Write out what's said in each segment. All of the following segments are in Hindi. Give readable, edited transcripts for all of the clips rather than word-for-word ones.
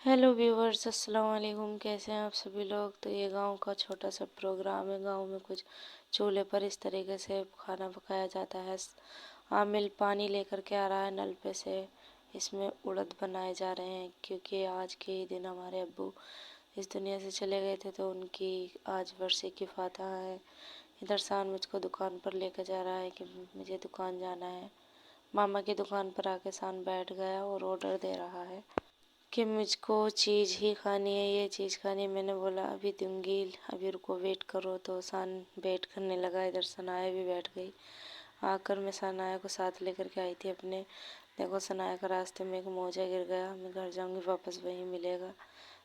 हेलो व्यूवर्स, अस्सलाम वालेकुम। कैसे हैं आप सभी लोग। तो ये गांव का छोटा सा प्रोग्राम है। गांव में कुछ चूल्हे पर इस तरीके से खाना पकाया जाता है। आमिल पानी लेकर के आ रहा है नल पे से। इसमें उड़द बनाए जा रहे हैं क्योंकि आज के ही दिन हमारे अब्बू इस दुनिया से चले गए थे, तो उनकी आज वर्षे की फातह है। इधर सान मुझको दुकान पर लेकर जा रहा है कि मुझे दुकान जाना है। मामा की दुकान पर आके सान बैठ गया और ऑर्डर दे रहा है कि मुझको चीज़ ही खानी है, ये चीज़ खानी है। मैंने बोला अभी दूंगी, अभी रुको, वेट करो। तो सान वेट करने लगा। इधर सनाया भी बैठ गई। आकर मैं सनाया को साथ लेकर के आई थी अपने। देखो, सनाया का रास्ते में एक मोजा गिर गया। मैं घर जाऊंगी, वापस वहीं मिलेगा।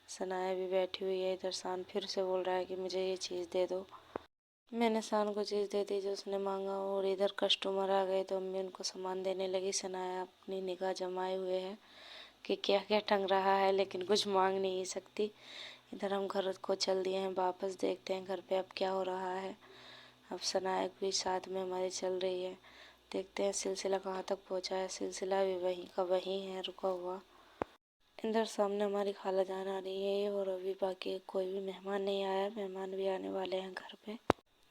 सनाया भी बैठी हुई है। इधर सान फिर से बोल रहा है कि मुझे ये चीज़ दे दो। मैंने शान को चीज़ दे दी जो उसने मांगा, और इधर कस्टमर आ गए तो अम्मी उनको सामान देने लगी। सनाया अपनी निगाह जमाए हुए है कि क्या क्या टंग रहा है, लेकिन कुछ मांग नहीं सकती। इधर हम घर को चल दिए हैं वापस। देखते हैं घर पे अब क्या हो रहा है। अब सनाया भी साथ में हमारे चल रही है। देखते हैं सिलसिला कहाँ तक पहुँचा है। सिलसिला भी वहीं का वहीं है, रुका हुआ। इधर सामने हमारी खाला जान आ रही है और अभी बाकी कोई भी मेहमान नहीं आया। मेहमान भी आने वाले हैं घर पे।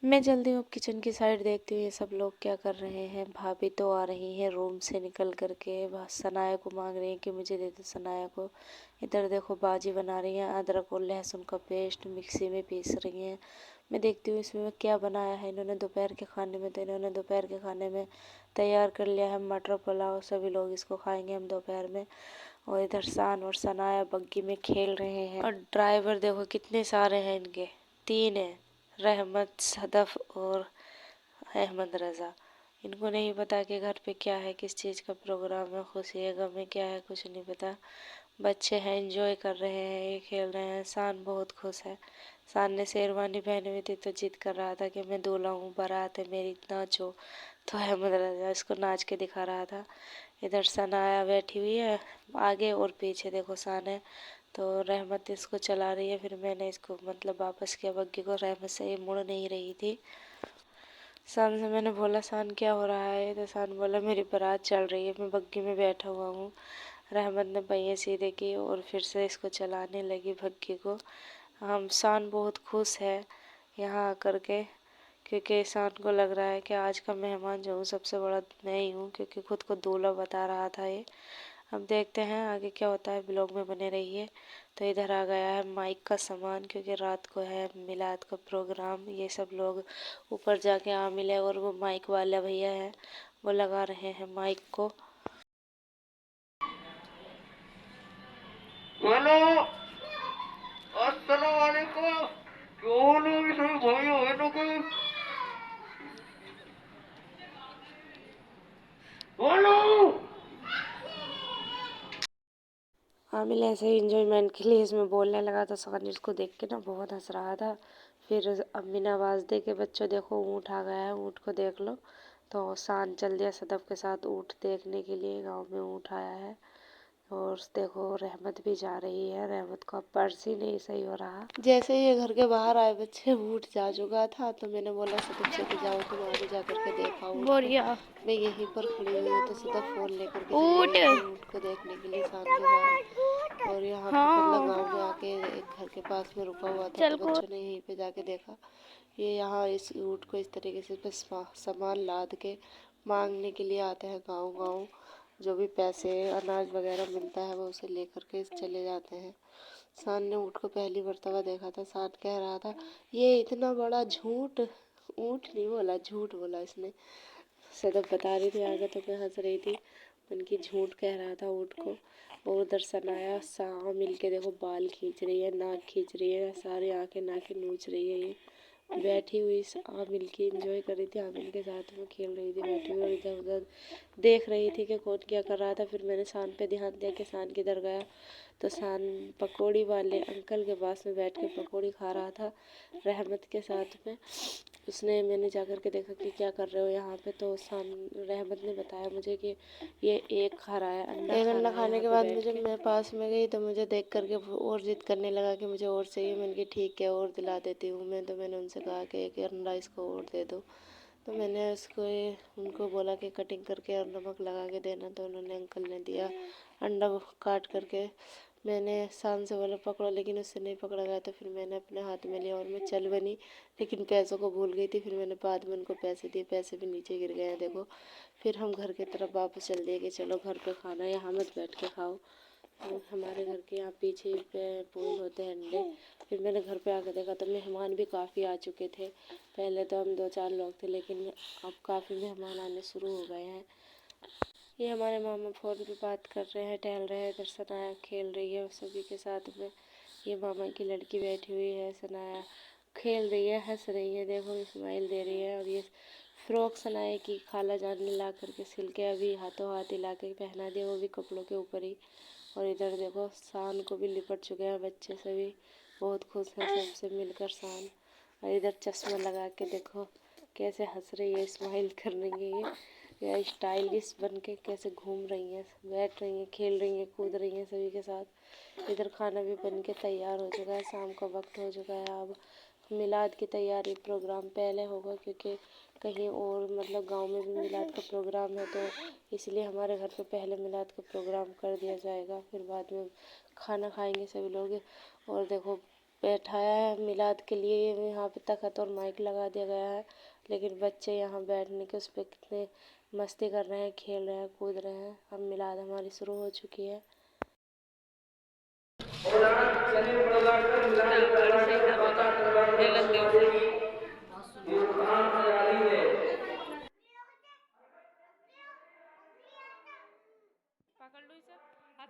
मैं जल्दी अब किचन की साइड देखती हूँ ये सब लोग क्या कर रहे हैं। भाभी तो आ रही हैं रूम से निकल करके। सनाया को मांग रही हैं कि मुझे दे दो सनाया को। इधर देखो बाजी बना रही हैं, अदरक और लहसुन का पेस्ट मिक्सी में पीस रही हैं। मैं देखती हूँ इसमें क्या बनाया है इन्होंने दोपहर के खाने में। तो इन्होंने दोपहर के खाने में तैयार कर लिया है मटर पुलाव। सभी लोग इसको खाएंगे हम दोपहर में। और इधर सान और सनाया बग्गी में खेल रहे हैं। और ड्राइवर देखो कितने सारे हैं इनके, 3 हैं, रहमत, सदफ और अहमद रज़ा। इनको नहीं पता कि घर पे क्या है, किस चीज़ का प्रोग्राम है, खुशी है गम है, क्या है, कुछ नहीं पता। बच्चे हैं, एंजॉय कर रहे हैं, ये खेल रहे हैं। शान बहुत खुश है। शान ने शेरवानी पहनी हुई थी तो जिद कर रहा था कि मैं दूल्हा हूँ, बारात है मेरी, नाचो। तो अहमद रज़ा इसको नाच के दिखा रहा था। इधर सनाया बैठी हुई है आगे और पीछे देखो शान है। तो रहमत इसको चला रही है। फिर मैंने इसको मतलब वापस किया बग्गी को। रहमत से ये मुड़ नहीं रही थी। शान से मैंने बोला शान क्या हो रहा है। तो शान बोला मेरी बारात चल रही है, मैं बग्गी में बैठा हुआ हूँ। रहमत ने पहिए सीधे किए और फिर से इसको चलाने लगी बग्गी को। हम शान बहुत खुश है यहाँ आकर के, क्योंकि शान को लग रहा है कि आज का मेहमान जो हूँ सबसे बड़ा मैं ही हूँ, क्योंकि खुद को दूल्हा बता रहा था ये। अब देखते हैं आगे क्या होता है, ब्लॉग में बने रहिए। तो इधर आ गया है माइक का सामान, क्योंकि रात को है मिलाद का प्रोग्राम। ये सब लोग ऊपर जाके आ मिले और वो माइक वाला भैया है वो लगा रहे हैं माइक को। हेलो, अस्सलाम वालेकुम। क्यों लोग सभी भाइयों बहनों को बोलो। आमिर ऐसे ही इंजॉयमेंट के लिए इसमें बोलने लगा तो सनी इसको देख के ना बहुत हंस रहा था। फिर अम्मी ने आवाज़ दे के बच्चों देखो ऊँट आ गया है, ऊँट को देख लो। तो शान चल दिया सदफ के साथ ऊँट देखने के लिए। गांव में ऊँट आया है। और देखो रहमत भी जा रही है। रहमत का पर्स ही नहीं सही हो रहा। जैसे ही ये घर के बाहर आए बच्चे, ऊँट जा चुका था। तो मैंने बोला सदफ से कि जाओ तुम आगे जा करके देखा ऊँट को, बोरिया मैं यहीं पर खड़ी हुई हूँ। तो सदफ फ़ोन लेकर के चली ऊट। गई थी ऊँट को देखने के लिए शान के साथ। और यहाँ पे मतलब हाँ, गांव में आके एक घर के पास में रुका हुआ था, चल तो को बच्चों ने यहीं पे जाके देखा। ये यहाँ इस ऊँट को इस तरीके से बस सामान लाद के मांगने के लिए आते हैं गांव गांव। जो भी पैसे अनाज वगैरह मिलता है वो उसे लेकर के चले जाते हैं। शान ने ऊँट को पहली मर्तबा देखा था। शान कह रहा था ये इतना बड़ा झूठ, ऊँट नहीं बोला झूठ बोला इसने। सदफ बता रही थी आगे तो मैं हंस रही थी। उनकी झूठ कह रहा था ऊँट को। और उधर सनाया सा मिल के देखो बाल खींच रही है, नाक खींच रही है, सारी आंखें नाकें नोच रही है। ये बैठी हुई आमिल की एंजॉय कर रही थी, आमिल के साथ में खेल रही थी बैठी हुई, और इधर उधर देख रही थी कि कौन क्या कर रहा था। फिर मैंने शान पे ध्यान दिया कि शान किधर गया। तो शान पकौड़ी वाले अंकल के पास में बैठ के पकौड़ी खा रहा था रहमत के साथ में। उसने मैंने जा कर के देखा कि क्या कर रहे हो यहाँ पे। तो शान रहमत ने बताया मुझे कि ये एक खा रहा है, अंडा खा रहा है खाने यहाँ के पे बाद बैठ मुझे के। मैं पास में गई तो मुझे देख करके और जिद करने लगा कि मुझे और चाहिए। मैंने कहा ठीक है और दिला देती हूँ मैं। तो मैंने उनसे कहा कि एक अंडा इसको और दे दो। तो मैंने उनको बोला कि कटिंग करके और नमक लगा के देना। तो उन्होंने अंकल ने दिया अंडा काट करके। मैंने शान से बोला पकड़ो, लेकिन उससे नहीं पकड़ा गया, तो फिर मैंने अपने हाथ में लिया और मैं चल बनी, लेकिन पैसों को भूल गई थी। फिर मैंने बाद में उनको पैसे दिए, पैसे भी नीचे गिर गए हैं देखो। फिर हम घर की तरफ वापस चल दिए कि चलो घर पे खाना, यहाँ मत बैठ के खाओ। तो हमारे घर के यहाँ पीछे पे पूल होते हैं अंडे। फिर मैंने घर पे आकर देखा तो मेहमान भी काफ़ी आ चुके थे। पहले तो हम 2-4 लोग थे, लेकिन अब काफ़ी मेहमान आने शुरू हो गए हैं। ये हमारे मामा फ़ोन पे बात कर रहे हैं, टहल रहे हैं। इधर सनाया खेल रही है सभी के साथ में। ये मामा की लड़की बैठी हुई है, सनाया खेल रही है, हंस रही है, देखो स्माइल दे रही है। और ये फ्रॉक सनाया की खाला जान ने ला करके सिल के अभी हाथों हाथ ही ला के पहना दिया, वो भी कपड़ों के ऊपर ही। और इधर देखो शान को भी लिपट चुके हैं बच्चे सभी, बहुत खुश हैं सबसे मिलकर शान। और इधर चश्मा लगा के देखो कैसे हंस रही है, स्माइल कर रही है। ये स्टाइलिश बन के कैसे घूम रही हैं, बैठ रही हैं, खेल रही हैं, कूद रही हैं सभी के साथ। इधर खाना भी बन के तैयार हो चुका है, शाम का वक्त हो चुका है। अब मिलाद की तैयारी प्रोग्राम पहले होगा, क्योंकि कहीं और मतलब गांव में भी मिलाद का प्रोग्राम है, तो इसलिए हमारे घर पे पहले मिलाद का प्रोग्राम कर दिया जाएगा, फिर बाद में खाना खाएंगे सभी लोग। और देखो बैठाया है मिलाद के लिए, यहाँ पे तख्त और माइक लगा दिया गया है, लेकिन बच्चे यहाँ बैठने के उस पर कितने मस्ती कर रहे हैं, खेल रहे हैं, कूद रहे हैं। अब मिलाद हमारी शुरू हो चुकी है। पकड़ लो इसे। और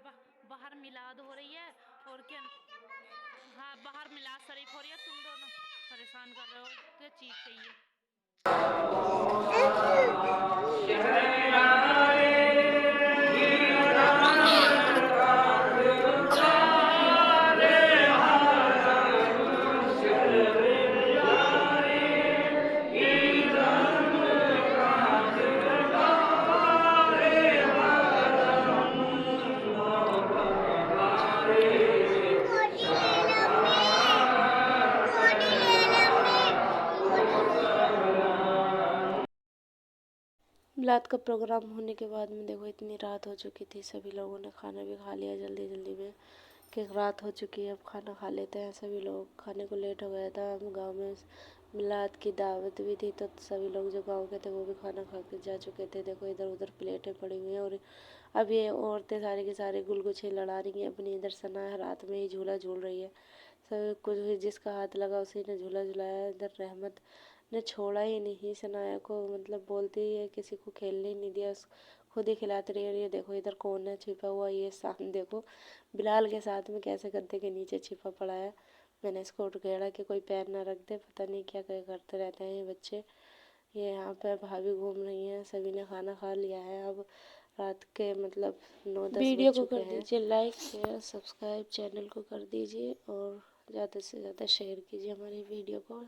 बाहर मिलाद हो रही है और क्या। हाँ, बाहर मिलाद शरीफ हो रही है, तुम दोनों परेशान कर रहे हो, क्या चीज चाहिए। मिलाद का प्रोग्राम होने के बाद में देखो इतनी रात हो चुकी थी, सभी लोगों ने खाना भी खा लिया जल्दी जल्दी में कि रात हो चुकी है, अब खाना खा लेते हैं। सभी लोग खाने को लेट हो गया था। हम गांव में मिलाद की दावत भी थी, तो सभी लोग जो गांव के थे वो भी खाना खा के जा चुके थे। देखो इधर उधर प्लेटें पड़ी हुई हैं, और अब ये औरतें सारी के सारे गुलगुछे लड़ा रही हैं अपनी। इधर सना रात में ही झूला झूल रही है, सब कुछ जिसका हाथ लगा उसी ने झूला झुलाया। इधर रहमत ने छोड़ा ही नहीं सनाया को, मतलब बोलती ही है किसी को खेलने ही नहीं दिया, खुद ही खिलाती रही। और ये देखो इधर कौन है छिपा हुआ, ये शान देखो बिलाल के साथ में कैसे गद्दे के नीचे छिपा पड़ा है। मैंने इसको उठेड़ा कि कोई पैर ना रख दे, पता नहीं क्या क्या करते रहते हैं ये बच्चे। ये यहाँ पे भाभी घूम रही हैं, सभी ने खाना खा लिया है। अब रात के मतलब 9-10 वीडियो को कर दीजिए लाइक शेयर सब्सक्राइब, चैनल को कर दीजिए और ज़्यादा से ज़्यादा शेयर कीजिए हमारी वीडियो को।